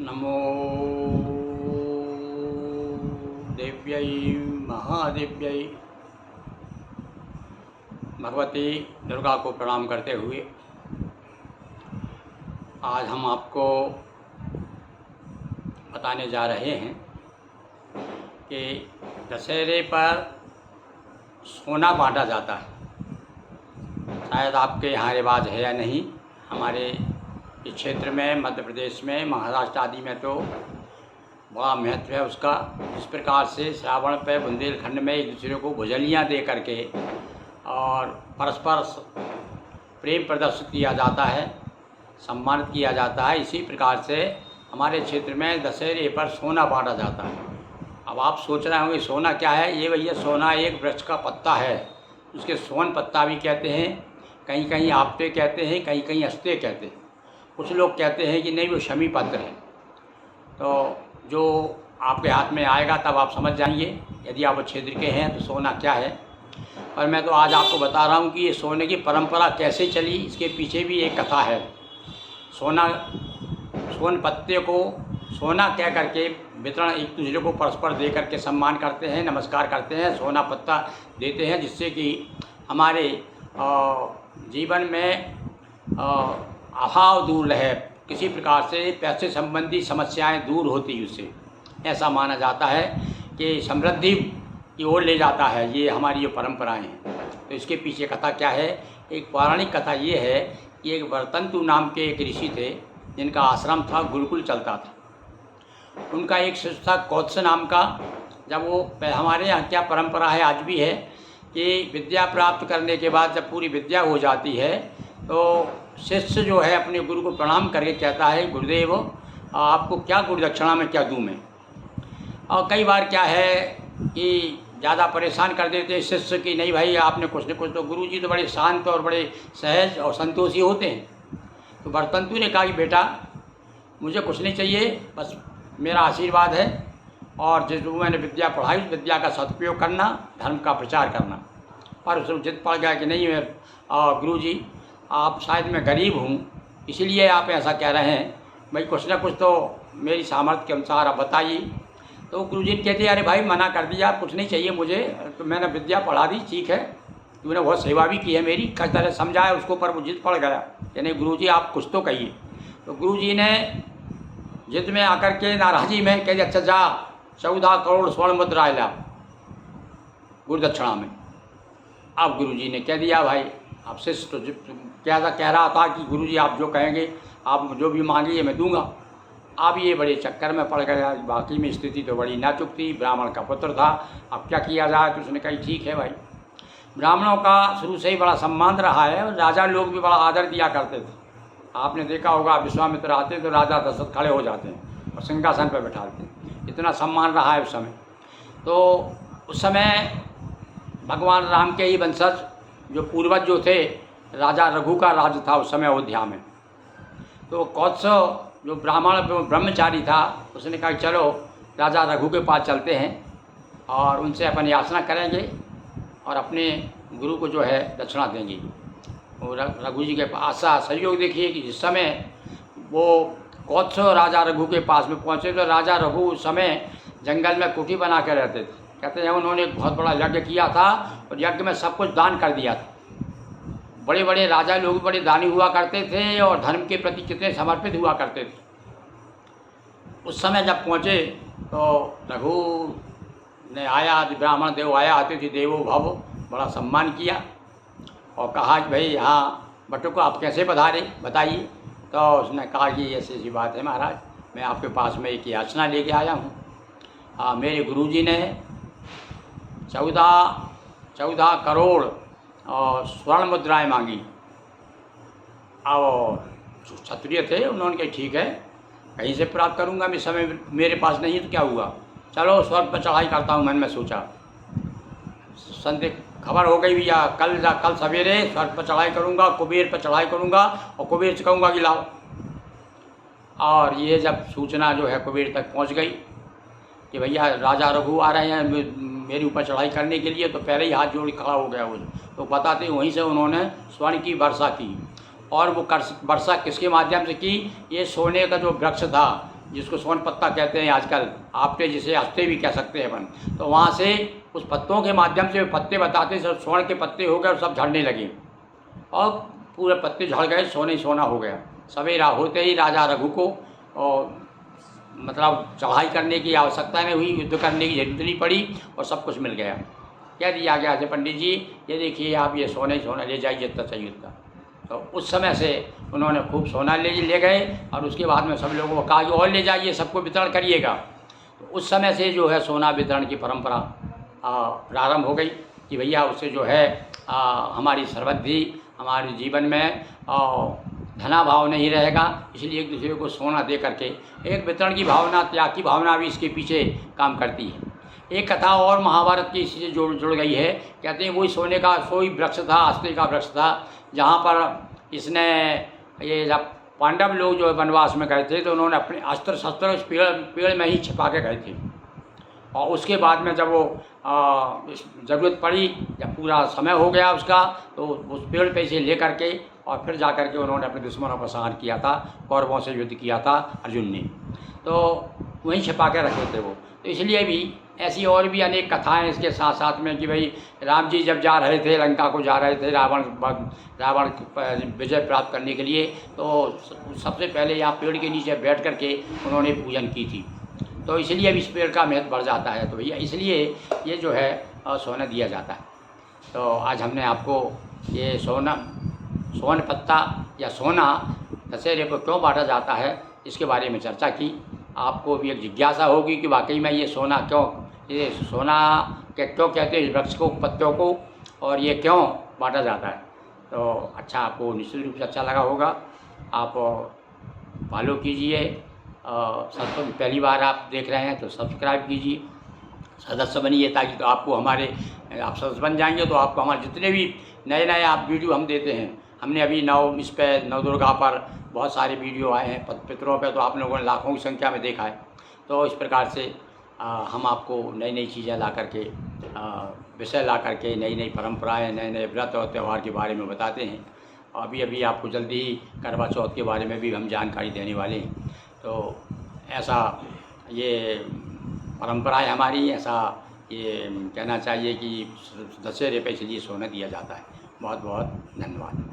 नमो देव्यै महादेव्यै। भगवती दुर्गा को प्रणाम करते हुए आज हम आपको बताने जा रहे हैं कि दशहरे पर सोना बांटा जाता है। शायद आपके यहाँ रिवाज है या नहीं। हमारे इस क्षेत्र में, मध्य प्रदेश में, महाराष्ट्र आदि में तो बड़ा महत्व है उसका। इस प्रकार से श्रावण पे बुंदेलखंड में एक दूसरे को भुजलियाँ दे करके और परस्पर प्रेम प्रदर्शित किया जाता है, सम्मानित किया जाता है। इसी प्रकार से हमारे क्षेत्र में दशहरे पर सोना बांटा जाता है। अब आप सोच रहे होंगे सोना क्या है। ये भैया सोना एक वृक्ष का पत्ता है, उसके सोन पत्ता भी कहते हैं, कहीं कहीं आपते कहते हैं, कहीं कहीं अस्ते कहते हैं। कुछ लोग कहते हैं कि नहीं वो शमी पत्र है। तो जो आपके हाथ में आएगा तब आप समझ जाएंगे यदि आप क्षेत्र के हैं तो सोना क्या है। पर मैं तो आज आपको बता रहा हूँ कि ये सोने की परंपरा कैसे चली, इसके पीछे भी एक कथा है। सोन पत्ते को सोना कह करके वितरण एक दूसरे को परस्पर दे करके सम्मान करते हैं, नमस्कार करते हैं, सोना पत्ता देते हैं, जिससे कि हमारे जीवन में अभाव दूर रहे, किसी प्रकार से पैसे संबंधी समस्याएं दूर होती उससे। ऐसा माना जाता है कि समृद्धि की ओर ले जाता है ये हमारी जो परंपराएं हैं। तो इसके पीछे कथा क्या है। एक पौराणिक कथा ये है कि एक वर्तंतु नाम के एक ऋषि थे जिनका आश्रम था, गुरुकुल चलता था। उनका एक शिष्य था कौत्स नाम का। जब वो हमारे यहाँ क्या परंपरा है, आज भी है, कि विद्या प्राप्त करने के बाद जब पूरी विद्या हो जाती है तो शिष्य जो है अपने गुरु को प्रणाम करके कहता है, गुरुदेव आपको क्या गुरु दक्षिणा में क्या दूँ मैं। और कई बार क्या है कि ज़्यादा परेशान कर देते हैं शिष्य की, नहीं भाई आपने कुछ न कुछ। तो गुरु जी तो बड़े शांत और बड़े सहज और संतोषी होते हैं। तो वर्तंतु ने कहा कि बेटा मुझे कुछ नहीं चाहिए, बस मेरा आशीर्वाद है और जिस मैंने विद्या पढ़ाई उस विद्या का सदुपयोग करना, धर्म का प्रचार करना। पर उसमें जिद पड़ गया कि नहीं गुरु जी आप शायद मैं गरीब हूँ इसीलिए आप ऐसा कह रहे हैं, भाई कुछ ना कुछ तो मेरी सामर्थ्य के अनुसार आप बताइए। तो गुरु जी कहते अरे भाई मना कर दिया, कुछ नहीं चाहिए मुझे, तो मैंने विद्या पढ़ा दी, ठीक है, तूने बहुत सेवा भी की है मेरी, किस तरह समझाया उसको, पर वो जिद पड़ गया कि नहीं गुरु जी आप कुछ तो कहिए। तो गुरु जी ने जिद में आकर के नाराज़ी में कह दिया अच्छा जा 14 करोड़ स्वर्ण मुद्रा ला गुरु दक्षिणा में। अब गुरु जी ने कह दिया भाई आप शिष्य तो क्या कह रहा था कि गुरु जी आप जो कहेंगे, आप जो भी मांगिए मैं दूंगा। अब ये बड़े चक्कर में पड़ गया। बाकी में स्थिति तो बड़ी नाजुक थी, ब्राह्मण का पुत्र था, अब क्या किया जाए। तो उसने कहा ठीक है भाई। ब्राह्मणों का शुरू से ही बड़ा सम्मान रहा है और राजा लोग भी बड़ा आदर दिया करते थे। आपने देखा होगा विश्वामित्र आते तो राजा दशरथ खड़े हो जाते हैं और सिंहासन पर बैठाते हैं, इतना सम्मान रहा है उस समय। तो उस समय भगवान राम के ही वंशज जो पूर्वज जो थे, राजा रघु का राज था उस समय अयोध्या में। तो कौत्स जो ब्राह्मण ब्रह्मचारी था उसने कहा चलो राजा रघु के पास चलते हैं और उनसे अपन याचना करेंगे और अपने गुरु को जो है दक्षिणा देंगे। और रघु जी के पास सहयोग देखिए कि जिस समय वो कौत्स राजा रघु के पास में पहुँचे तो राजा रघु उस समय जंगल में कुटी बना के रहते थे। कहते हैं उन्होंने एक बहुत बड़ा यज्ञ किया था और यज्ञ में सब कुछ दान कर दिया था। बड़े बड़े राजा लोग बड़े दानी हुआ करते थे और धर्म के प्रति कितने समर्पित हुआ करते थे। उस समय जब पहुँचे तो रघु ने आया, ब्राह्मण देव आया, अतिथि देवो भव, बड़ा सम्मान किया और कहा कि भाई हाँ बटुक आप कैसे पधारे बताइए। तो उसने कहा कि ऐसी ऐसी बात है महाराज, मैं आपके पास में एक याचना लेके आया हूँ। मेरे गुरुजी ने 14 करोड़ और स्वर्ण मुद्राएं मांगी। और जो क्षत्रिय थे उन्होंने कहा ठीक है कहीं से प्राप्त करूंगा, मैं समय मेरे पास नहीं तो क्या हुआ, चलो स्वर्ग पर चढ़ाई करता हूं। मन में सोचा, संदेह खबर हो गई भैया कल सवेरे स्वर्ग पर चढ़ाई करूंगा, कुबेर पर चढ़ाई करूंगा और कुबेर से कहूँगा कि लाओ। और ये जब सूचना जो है कुबेर तक पहुँच गई कि भैया राजा रघु आ रहे हैं मेरे ऊपर चढ़ाई करने के लिए, तो पहले ही हाथ जोड़ खड़ा हो गया वो। तो बताते वहीं से उन्होंने स्वर्ण की वर्षा की। और वो वर्षा किसके माध्यम से की, ये सोने का जो वृक्ष था जिसको सोन पत्ता कहते हैं आजकल, आपटे जिसे अस्ते भी कह सकते हैं अपन, तो वहाँ से उस पत्तों के माध्यम से पत्ते बताते सब स्वर्ण के पत्ते हो गए और सब झड़ने लगे और पूरे पत्ते झड़ गए, सोने ही सोना हो गया। सवेरा होते ही राजा रघु को और मतलब चढ़ाई करने की आवश्यकता नहीं हुई, युद्ध करने की जरूरत नहीं पड़ी और सब कुछ मिल गया। कह दिया गया कि पंडित जी ये देखिए आप ये सोना ही सोना ले जाइए जितना चाहिए उतना। तो उस समय से उन्होंने खूब सोना ले गए और उसके बाद में सब लोगों को कहा कि और ले जाइए, सबको वितरण करिएगा। तो उस समय से जो है सोना वितरण की परंपरा प्रारंभ हो गई कि भैया उससे जो है हमारी सर्वधि हमारे जीवन में धनाभाव नहीं रहेगा, इसलिए एक दूसरे को सोना दे करके एक वितरण की भावना, त्याग की भावना भी इसके पीछे काम करती है। एक कथा और महाभारत की इसी से जुड़ गई है। कहते हैं वही सोने का सोई वृक्ष था, अस्ते का वृक्ष था, जहाँ पर इसने ये जब पांडव लोग जो वनवास में गए थे तो उन्होंने अपने अस्त्र शस्त्र उस पेड़ में ही छिपा के गए थे और उसके बाद में जब वो ज़रूरत पड़ी, जब पूरा समय हो गया उसका, तो उस पेड़ पे से ले करके और फिर जा कर के उन्होंने अपने दुश्मनों का संहार किया था, कौरवों से युद्ध किया था अर्जुन ने, तो वहीं छिपा के रखे थे वो। तो इसलिए भी ऐसी और भी अनेक कथाएं इसके साथ साथ में कि भाई राम जी जब जा रहे थे, लंका को जा रहे थे रावण विजय प्राप्त करने के लिए, तो सबसे पहले यहाँ पेड़ के नीचे बैठ कर के उन्होंने पूजन की थी। तो इसलिए अब इस पेड़ का महत्व बढ़ जाता है। तो भैया इसलिए ये जो है सोना दिया जाता है। तो आज हमने आपको ये सोन पत्ता या सोना दशहरे को क्यों बांटा जाता है इसके बारे में चर्चा की। आपको भी एक जिज्ञासा होगी कि वाकई में ये सोना क्यों कहते हैं इस वृक्ष को, पत्तों को, और ये क्यों बांटा जाता है। तो अच्छा, आपको निश्चित रूप से अच्छा लगा होगा। आप फॉलो कीजिए, सबसे पहली बार आप देख रहे हैं तो सब्सक्राइब कीजिए, सदस्य बनिए, ताकि तो आपको आप सदस्य बन जाएंगे तो आपको हमारे जितने भी नए आप वीडियो हम देते हैं, हमने अभी इस पे नवदुर्गा पर बहुत सारे वीडियो आए हैं, पितरों पे तो आप लोगों ने लाखों की संख्या में देखा है। तो इस प्रकार से हम आपको नई चीज़ें ला करके विषय ला करके नई परंपराएं, नए व्रत और त्यौहार के बारे में बताते हैं। अभी आपको जल्दी ही करवा चौथ के बारे में भी हम जानकारी देने वाले हैं। तो ऐसा ये परंपरा है हमारी, ऐसा ये कहना चाहिए कि दशहरे पे इसलिए सोना दिया जाता है। बहुत बहुत धन्यवाद।